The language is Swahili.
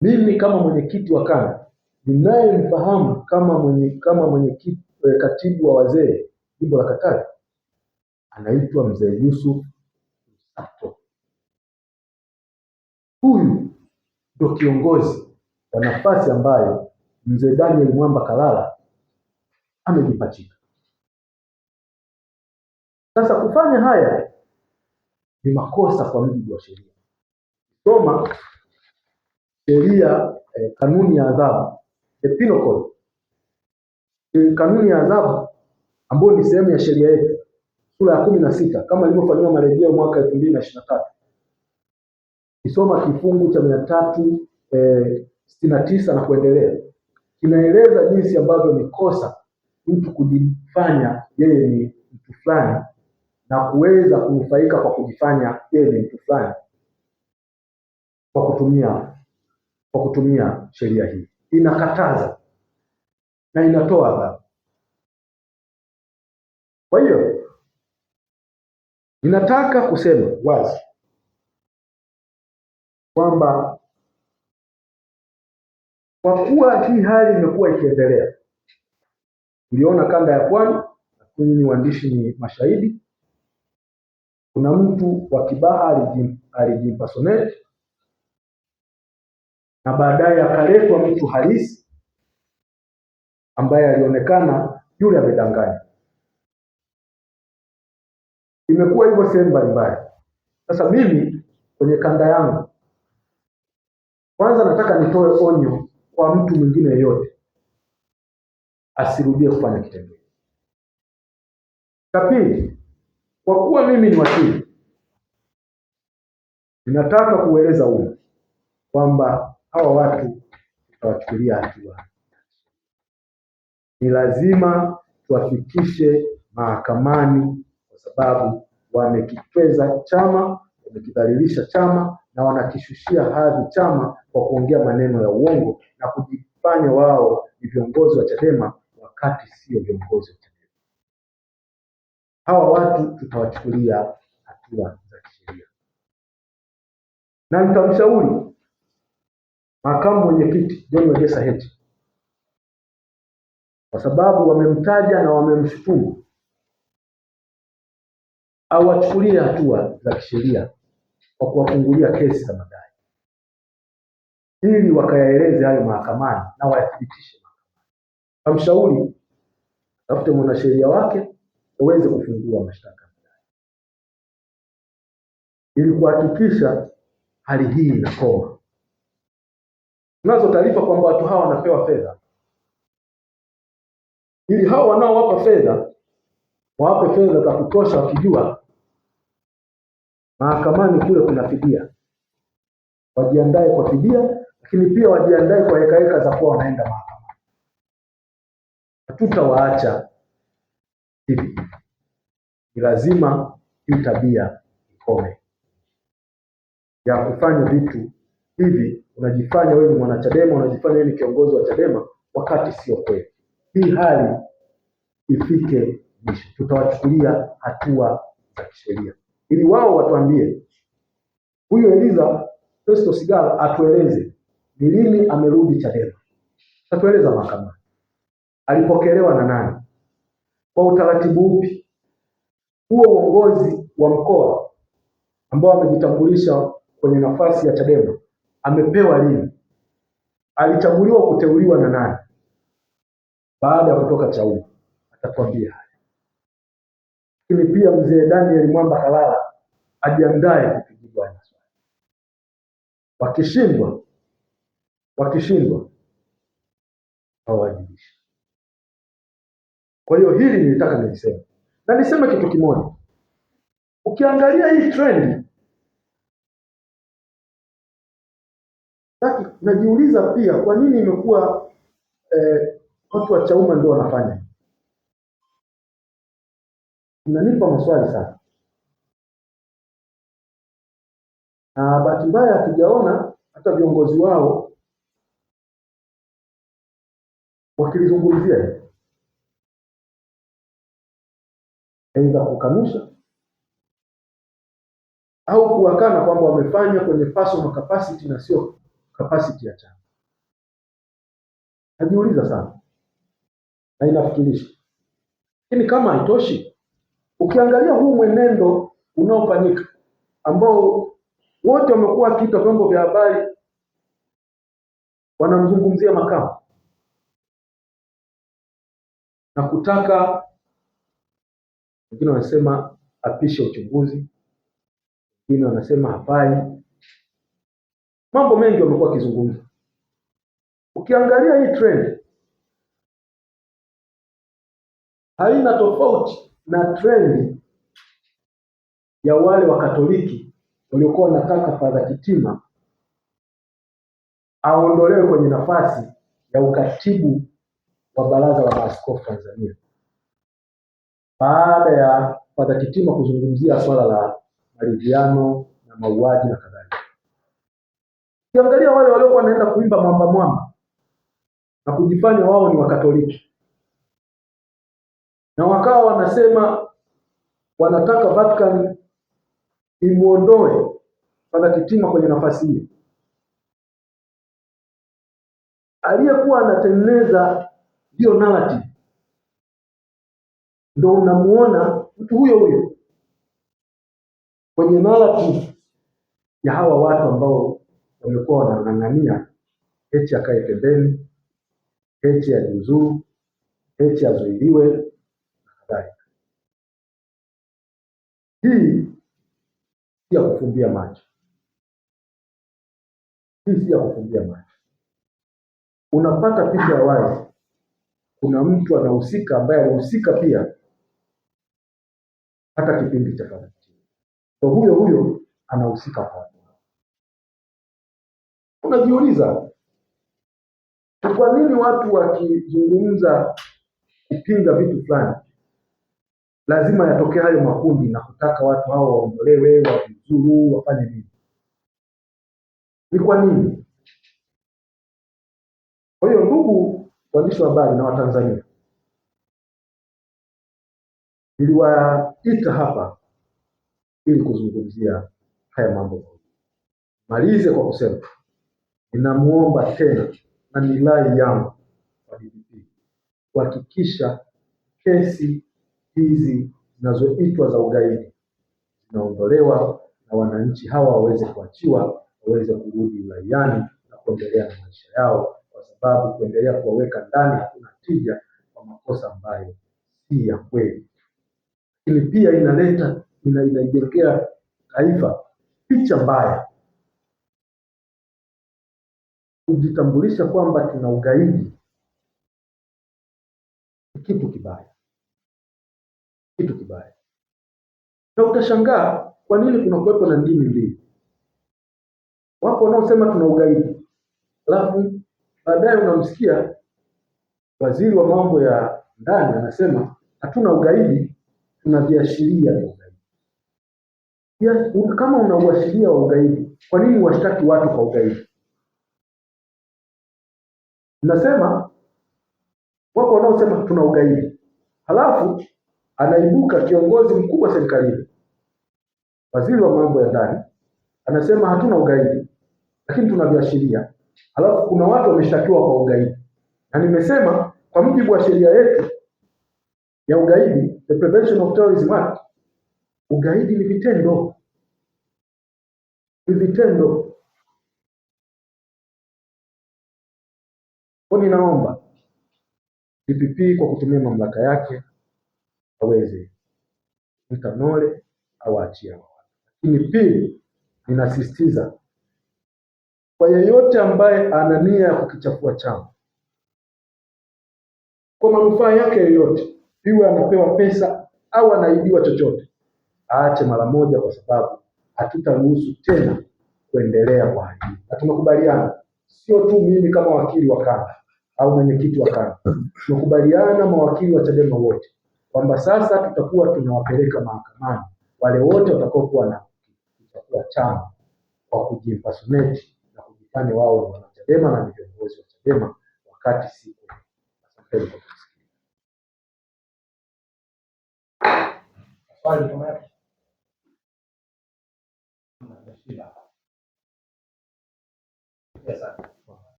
Mimi kama mwenyekiti wa kanda ninayemfahamu kama mwenyekiti katibu wa wazee jimbo la Katavi anaitwa Mzee Yusuf Sato. Huyu ndio kiongozi wa nafasi ambayo Mzee Daniel Mwamba Kalala amejipachika. Sasa kufanya haya ni makosa kwa mujibu wa sheria. Soma sheria kanuni ya adhabu, the penal code. Kanuni ya adhabu ambayo ni sehemu ya sheria yetu sura ya 16 kama ilivyofanywa marejeo mwaka 2023. Kisoma kifungu cha 369 na kuendelea, kinaeleza jinsi ambavyo ni kosa mtu kujifanya yeye ni mtu fulani na kuweza kunufaika kwa kujifanya yeye ni mtu fulani kwa kutumia sheria hii. Inakataza na inatoa adhabu. Kwa hiyo ninataka kusema wazi kwamba kwa kuwa hii hali imekuwa ikiendelea, tuliona kanda ya Pwani, lakini waandishi ni mashahidi, kuna mtu wa Kibaha alijimpersonate na baadaye akaletwa mtu halisi ambaye alionekana yule amedanganya. Imekuwa hivyo sehemu mbalimbali. Sasa mimi kwenye kanda yangu, kwanza nataka nitoe onyo kwa mtu mwingine yeyote asirudie kufanya kitendo. Cha pili, kwa kuwa mimi ni wakili, ninataka kueleza umma kwamba hawa watu tutawachukulia hatua. Ni lazima tuwafikishe mahakamani kwa sababu wamekitweza chama, wamekidhalilisha chama na wanakishushia hadhi chama kwa kuongea maneno ya uongo na kujifanya wao ni viongozi wa Chadema wakati sio viongozi wa Chadema. Hawa watu tutawachukulia hatua za kisheria. Na nitamshauri makamu mwenyekiti John Wegesa Heche, kwa sababu wamemtaja na wamemshutumu, awachukulie hatua za kisheria kwa kuwafungulia kesi za madai ili wakayaeleze hayo mahakamani na wayathibitishe mahakamani. Kamshauri tafute mwanasheria wake uweze kufungua mashtaka ili kuhakikisha hali hii inakoma. Tunazo taarifa kwamba watu hawa wanapewa fedha, ili hao wanaowapa fedha wawape fedha za kutosha, wakijua mahakamani kule kuna fidia, wajiandae kwa fidia, lakini pia wajiandae kwa hekaheka za kuwa wanaenda mahakamani. Hatutawaacha hivi. Ni lazima hii tabia ikome ya kufanya vitu hivi. Unajifanya wewe ni mwanachadema, unajifanya wewe ni kiongozi wa Chadema wakati sio kweli. Hii hali ifike mwisho. Tutawachukulia hatua za kisheria ili wao watuambie, huyu Eliza Festo Sigala atueleze ni lini amerudi Chadema. Atueleza mahakamani. Alipokelewa na nani? Kwa utaratibu upi? Huo uongozi wa mkoa ambao amejitambulisha kwenye nafasi ya Chadema amepewa lini? Alichaguliwa kuteuliwa na nani? Baada ya kutoka Chauma atatuambia haya. Lakini pia Mzee Daniel Mwamba Kalala ajiandae kujibu haya maswali. Wakishindwa hawajibisha. Kwa hiyo hili nilitaka niliseme. Na niseme kitu kimoja. Ukiangalia hii trend, najiuliza pia kwa nini imekuwa watu wa Chauma ndio wanafanya. Inanipa maswali sana. Na bahati mbaya hatujaona hata viongozi wao wakilizungumzia, aidha kukanusha au kuwakana kwamba wamefanya kwenye personal capacity na sio capacity ya chama. Najiuliza sana na inafikirisha. Lakini kama haitoshi, ukiangalia huu mwenendo unaofanyika ambao wote wamekuwa wakiita vyombo vya habari wanamzungumzia Makamba na kutaka, wengine wanasema apishe uchunguzi, wengine wanasema hafai. Mambo mengi wamekuwa wakizungumza. Ukiangalia hii trend haina tofauti na trend ya wale wa Katoliki waliokuwa wanataka Padre Kitima aondolewe kwenye nafasi ya ukatibu wa Baraza la Maaskofu Tanzania baada ya Padre Kitima kuzungumzia swala la maridhiano na mauaji na kadhalika. Ukiangalia wale waliokuwa wanaenda kuimba mwamba na kujifanya wao ni Wakatoliki na wakawa wanasema wanataka Vatican imuondoe Padre Kitima kwenye nafasi hiyo, aliyekuwa anatengeneza hiyo narrative ndio unamuona mtu huyo huyo kwenye narrative ya hawa watu ambao wamekuwa wanang'ang'ania eti akae pembeni, eti ajiuzuru, eti azuiliwe na kadhalika. Hii si ya kufumbia macho. Hii si ya kufumbia macho. Unapata picha ya wazi, kuna mtu anahusika ambaye alihusika pia hata kipindi cha Padre Kitima. Kwa huyo huyo anahusika kwa. Unajiuliza kwa nini watu wakizungumza kupinga vitu fulani lazima yatokee hayo makundi na kutaka watu hao waondolewe, wajiuzuru, wafanye nini? Ni kwa nini? Kwa hiyo ndugu waandishi wa habari na Watanzania, niliwaita hapa ili kuzungumzia haya mambo. Malize kwa kusema ninamuomba tena na ni rai yangu kwa DPP kuhakikisha kesi hizi zinazoitwa za ugaidi zinaondolewa na wananchi hawa waweze kuachiwa, waweze kurudi uraiani na kuendelea na maisha yao, kwa sababu kuendelea kuwaweka ndani hakuna tija kwa makosa ambayo si ya kweli. Lakini pia inaijengea taifa picha mbaya, kujitambulisha kwamba tuna ugaidi ni kitu kibaya, kitu kibaya. Na utashangaa kwa nini kuna kuwepo na ndimi mbili. Wapo wanaosema tuna ugaidi, alafu baadaye unamsikia waziri wa mambo ya ndani anasema hatuna ugaidi, tuna viashiria vya ugaidi. Kama una uashiria wa ugaidi, kwa nini washtaki watu kwa ugaidi? Nasema wapo wanaosema tuna ugaidi, halafu anaibuka kiongozi mkubwa serikalini, waziri wa mambo ya ndani, anasema hatuna ugaidi lakini tuna viashiria, halafu kuna watu wameshtakiwa kwa ugaidi. Na nimesema kwa mujibu wa sheria yetu ya ugaidi, the Prevention of Terrorism Act, ugaidi ni vitendo, ni vitendo. Kwa ninaomba DPP kwa kutumia mamlaka yake aweze mtanole awaachie watu. Lakini pili, ninasisitiza kwa yeyote ambaye ana nia ya kukichafua chama kwa manufaa yake yoyote, iwe anapewa pesa au anaidiwa chochote, aache mara moja, kwa sababu hatutaruhusu tena kuendelea kwa hali. Na tumekubaliana, sio tu mimi kama wakili wa kanda au mwenyekiti wa kanda, tumekubaliana mawakili wa Chadema wote kwamba sasa tutakuwa tunawapeleka mahakamani wale wote watakaokuwa na kuchafua chama kwa kujimpersonate na kujifanya wao ni wanachadema na ni viongozi wa Chadema wakati si kweli. Swali kama hili. Asante.